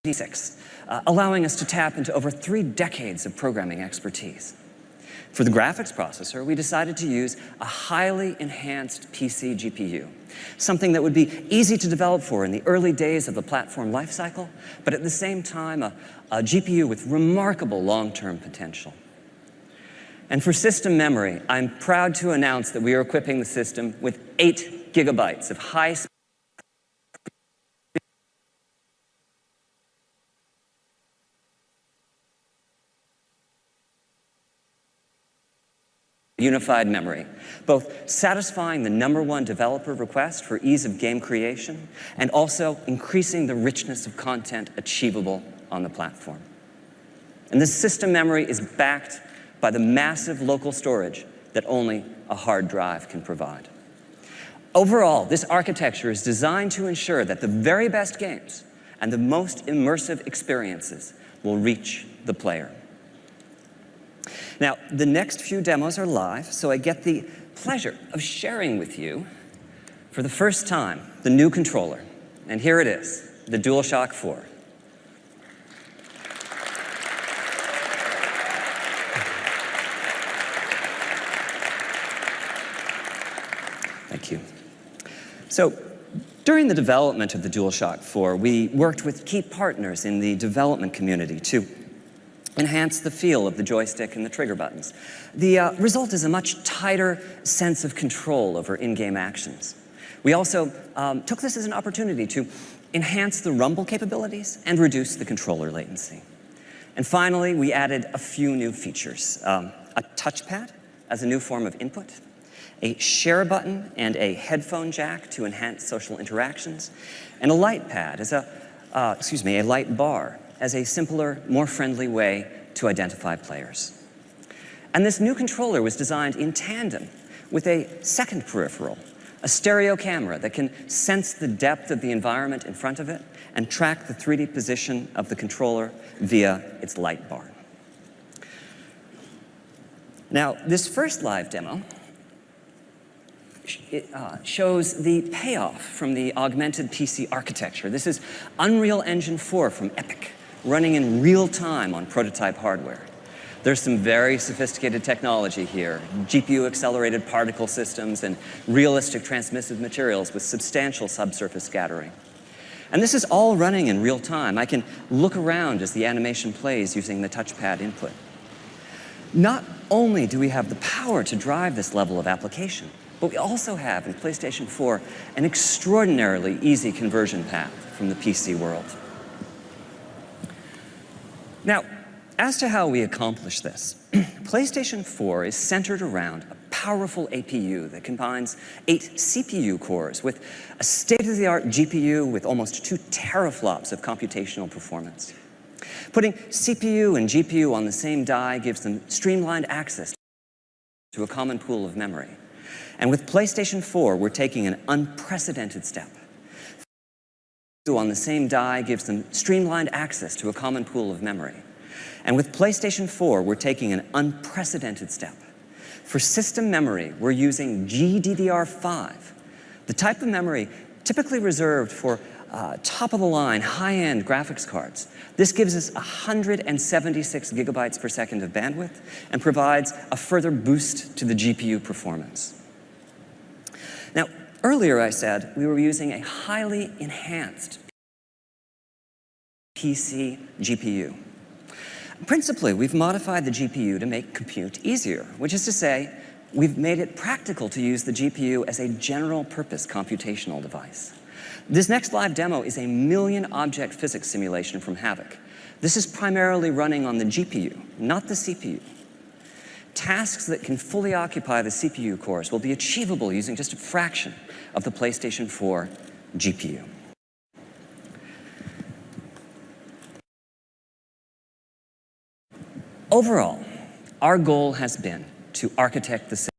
allowing us to tap into over 3 decades of programming expertise. For the graphics processor, we decided to use a highly enhanced PC GPU, something that would be easy to develop for in the early days of the platform lifecycle, but at the same time, a GPU with remarkable long-term potential. And for system memory, I'm proud to announce that we are equipping the system with 8 gigabytes of high-speed unified memory, both satisfying the #1 developer request for ease of game creation and also increasing the richness of content achievable on the platform. And this system memory is backed by the massive local storage that only a hard drive can provide. Overall, this architecture is designed to ensure that the very best games and the most immersive experiences will reach the player. Now, the next few demos are live, so I get the pleasure of sharing with you, for the first time, the new controller. And here it is, the DualShock 4. Thank you. So, during the development of the DualShock 4, we worked with key partners in the development community to enhance the feel of the joystick and the trigger buttons. The result is a much tighter sense of control over in-game actions. We also took this as an opportunity to enhance the rumble capabilities and reduce the controller latency. And finally, we added a few new features. A touchpad as a new form of input, a share button and a headphone jack to enhance social interactions, and a light pad as a light bar as a simpler, more friendly way to identify players. And this new controller was designed in tandem with a second peripheral, a stereo camera that can sense the depth of the environment in front of it and track the 3D position of the controller via its light bar. Now, this first live demo shows the payoff from the augmented PC architecture. This is Unreal Engine 4 from Epic, running in real time on prototype hardware. There's some very sophisticated technology here, GPU-accelerated particle systems and realistic transmissive materials with substantial subsurface scattering. And this is all running in real time. I can look around as the animation plays using the touchpad input. Not only do we have the power to drive this level of application, but we also have in PlayStation 4 an extraordinarily easy conversion path from the PC world. Now, as to how we accomplish this, PlayStation 4 is centered around a powerful APU that combines 8 CPU cores with a state-of-the-art GPU with almost 2 teraflops of computational performance. Putting CPU and GPU on the same die gives them streamlined access to a common pool of memory. And with PlayStation 4, we're taking an unprecedented step. On the same die gives them streamlined access to a common pool of memory. And with PlayStation 4, we're taking an unprecedented step. For system memory, we're using GDDR5, the type of memory typically reserved for top-of-the-line, high-end graphics cards. This gives us 176 gigabytes per second of bandwidth and provides a further boost to the GPU performance. Now, earlier I said we were using a highly enhanced PC GPU. Principally, we've modified the GPU to make compute easier, which is to say, we've made it practical to use the GPU as a general-purpose computational device. This next live demo is a million-object physics simulation from Havok. This is primarily running on the GPU, not the CPU. Tasks that can fully occupy the CPU cores will be achievable using just a fraction of the PlayStation 4 GPU. Overall, our goal has been to architect the system